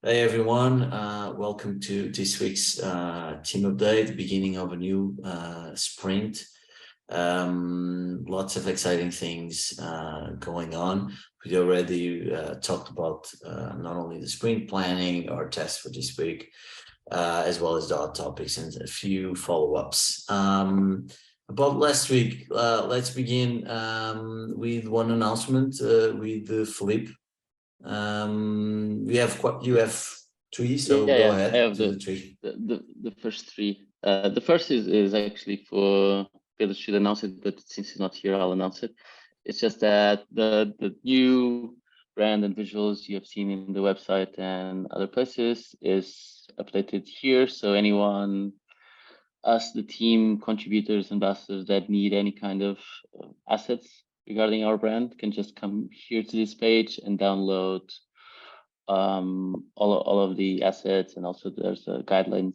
Hey everyone, welcome to this week's team update, beginning of a new sprint. Lots of exciting things going on. We already talked about not only the sprint planning, our test for this week, as well as the hot topics and a few follow-ups. About last week, let's begin with one announcement with Philippe. You have three, so go ahead. I have the first three. The first is actually for Pedro should announce it, but since he's not here, I'll announce it. It's just that the new brand and visuals you have seen in the website and other places is updated here. So anyone, us, the team, contributors, ambassadors that need any kind of assets regarding our brand can just come here to this page and download all of the assets, and also there's guidelines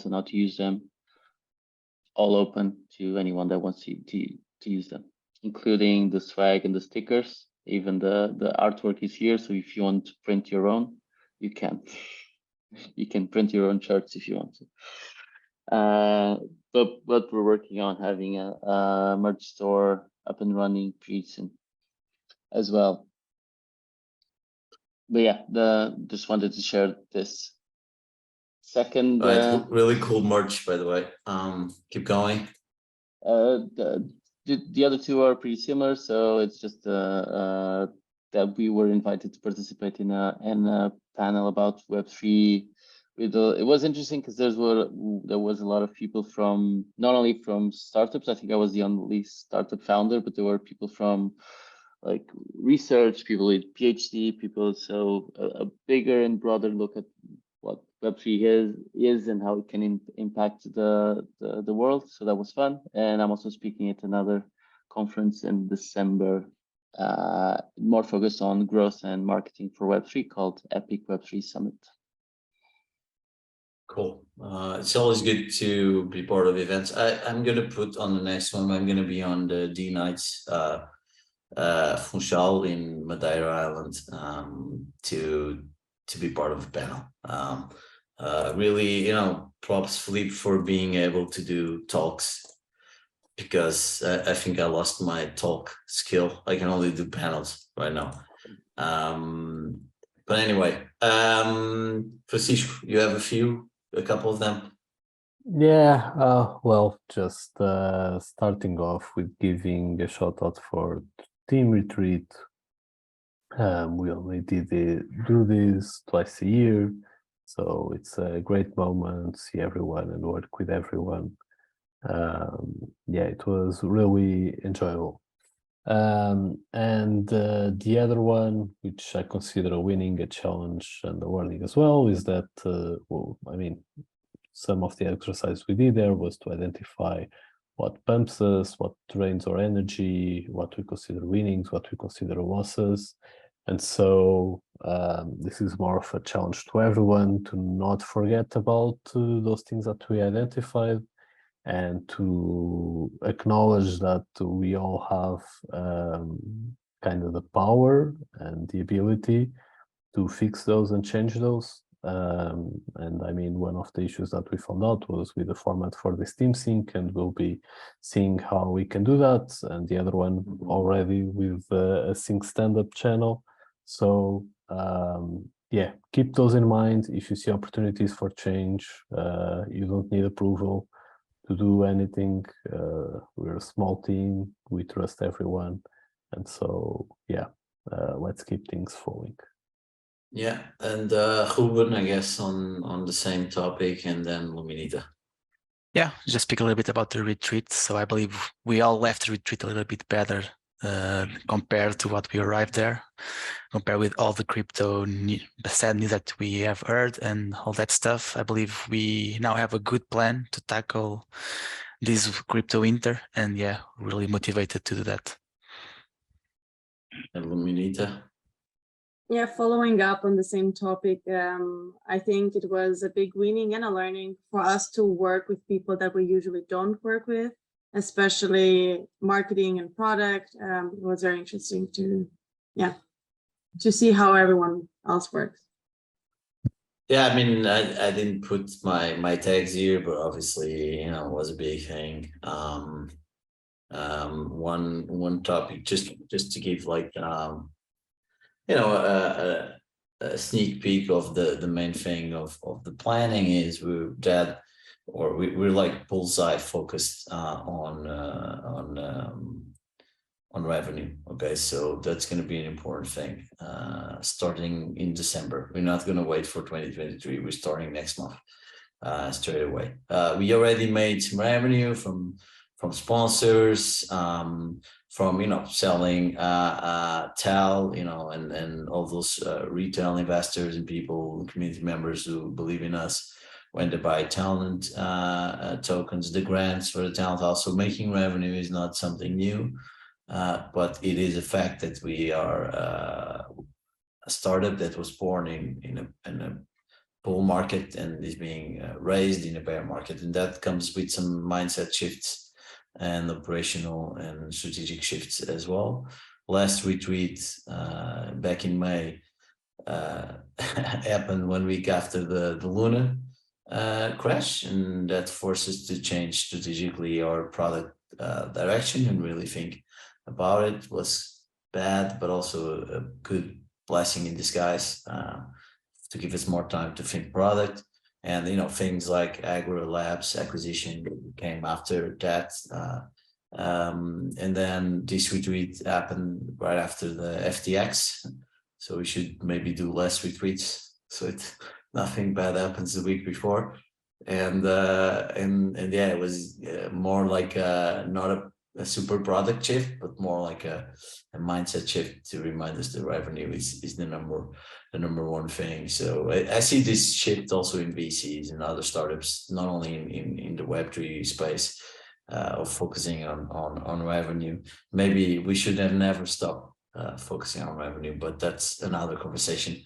on how to use them, all open to anyone that wants to use them, including the swag and the stickers. Even the artwork is here, so if you want to print your own, you can. You can print your own shirts if you want to. But we're working on having a merch store up and running pretty soon as well. But yeah, just wanted to share this. Second, really cool merch, by the way. Keep going. The other two are pretty similar, so it's just that we were invited to participate in a panel about Web3. It was interesting because there was a lot of people from, not only from startups. I think I was the only startup founder, but there were people from like research, people with PhD, people. So a bigger and broader look at what Web3 is and how it can impact the world. So that was fun. And I'm also speaking at another conference in December, more focused on growth and marketing for Web3, called Epic Web3 Summit. Cool. It's always good to be part of events. I'm going to put on the next one. I'm going to be on the D Nights Funchal in Madeira Island to be part of the panel. Really, props Philippe for being able to do talks, because I think I lost my talk skill. I can only do panels right now. But anyway, Francisco, you have a couple of them. Yeah, well, just starting off with giving a shout out for Team Retreat. We only do this twice a year, so it's a great moment, see everyone and work with everyone. Yeah, it was really enjoyable. And the other one, which I consider winning a challenge and a learning as well, is that, some of the exercise we did there was to identify what pumps us, what drains our energy, what we consider winnings, what we consider losses. And so this is more of a challenge to everyone to not forget about those things that we identified, and to acknowledge that we all have kind of the power and the ability to fix those and change those. And I mean, one of the issues that we found out was with the format for this team sync, and we'll be seeing how we can do that. And the other one already with a sync stand-up channel. So yeah, keep those in mind. If you see opportunities for change, you don't need approval to do anything. We're a small team, we trust everyone. And so, yeah, let's keep things flowing. Yeah, and Ruben, I guess on the same topic, and then Luminita. Yeah, just speak a little bit about the retreat. So I believe we all left the retreat a little bit better compared to what we arrived there, compared with all the crypto sad news that we have heard and all that stuff. I believe we now have a good plan to tackle this crypto winter, and yeah, really motivated to do that. And Luminita. Yeah, following up on the same topic, I think it was a big winning and a learning for us to work with people that we usually don't work with, especially marketing and product. It was very interesting to see how everyone else works. Yeah, I mean, I didn't put my tags here, but obviously, you know, it was a big thing. One topic, just to give like you know, a sneak peek of the main thing of the planning is we're like bullseye focused on revenue. Okay, so that's going to be an important thing starting in December. We're not going to wait for 2023. We're starting next month straight away. We already made some revenue from sponsors, from, you know, selling TAL, you know, and all those retail investors and people, community members who believe in us when they buy talent tokens, the grants for the talent. Also, making revenue is not something new, but it is a fact that we are a startup that was born in a bull market and is being raised in a bear market, and that comes with some mindset shifts and operational and strategic shifts as well. Last retweet back in May happened 1 week after the Luna crash, and that forced us to change strategically our product direction and really think about it. It was bad, but also a good blessing in disguise to give us more time to think product. And, you know, things like Agro Labs acquisition came after that. And then this retweet happened right after the FTX. So we should maybe do less retweets, so nothing bad happens the week before. And yeah, it was more like not a super product shift, but more like a mindset shift to remind us the revenue is the number one thing. So I see this shift also in VCs and other startups, not only in the Web3 space, of focusing on revenue. Maybe we should have never stopped focusing on revenue, but that's another conversation.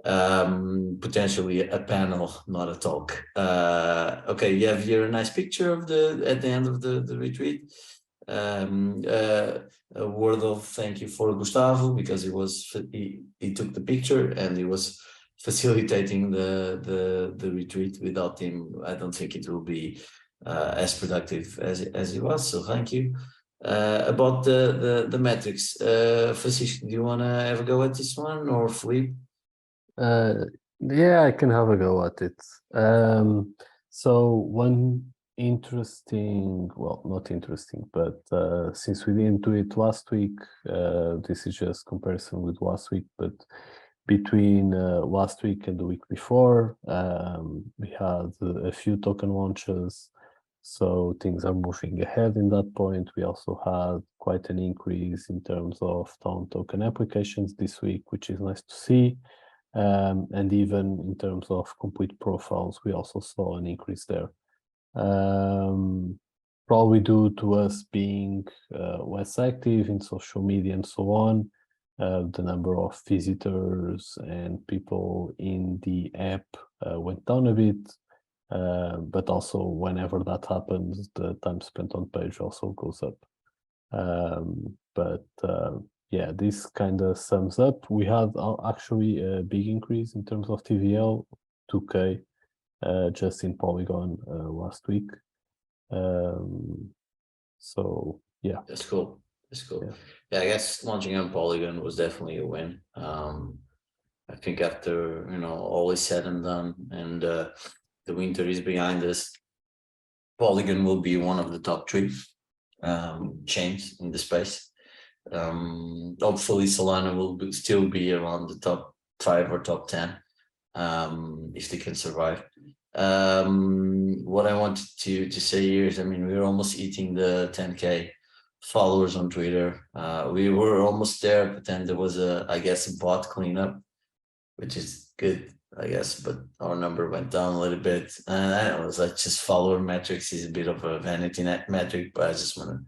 Potentially a panel, not a talk. Okay, you have here a nice picture of at the end of the retreat. A word of thank you for Gustavo, because he took the picture and he was facilitating the retreat. Without him, I don't think it will be as productive as it was. So thank you. About the metrics, Francisco, do you want to have a go at this one, or Philippe? Yeah, I can have a go at it. So one interesting, well, not interesting, but since we didn't do it last week, this is just comparison with last week, but between last week and the week before, we had a few token launches, so things are moving ahead in that point. We also had quite an increase in terms of token applications this week, which is nice to see. And even in terms of complete profiles, we also saw an increase there. Probably due to us being less active in social media and so on. The number of visitors and people in the app went down a bit, but also whenever that happens, the time spent on page also goes up. Yeah, this kind of sums up. We had actually a big increase in terms of TVL, 2K, just in Polygon last week. So yeah, that's cool. Yeah, I guess launching on Polygon was definitely a win. I think after, you know, all is said and done, and the winter is behind us, Polygon will be one of the top 3 chains in the space. Hopefully Solana will still be around the top 5 or top 10 if they can survive. What I wanted to say here is, I mean, we're almost eating the 10K followers on Twitter. We were almost there, but then there was I guess a bot cleanup, which is good, I guess, but our number went down a little bit. And I don't know, it's like just follower metrics is a bit of a vanity net metric, but I just want to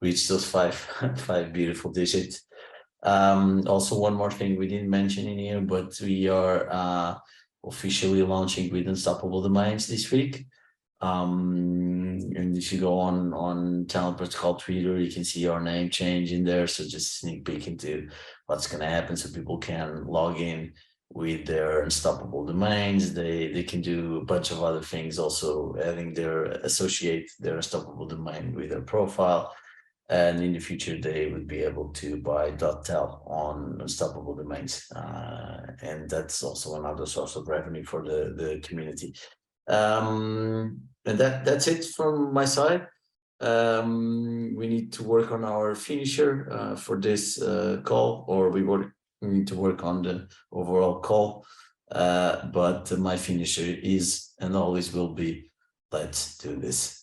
reach those five beautiful digits. Also, one more thing we didn't mention in here, but we are officially launching with Unstoppable Domains this week. And if you go on Talent Protocol Twitter, you can see our name change in there. So just sneak peek into what's going to happen, so people can log in with their unstoppable domains. They can do a bunch of other things, also having associate their unstoppable domain with their profile. And in the future, they would be able to buy .tel on unstoppable domains. And that's also another source of revenue for the community. And that's it from my side. We need to work on our finisher for this call, or we need to work on the overall call. But my finisher is and always will be, let's do this.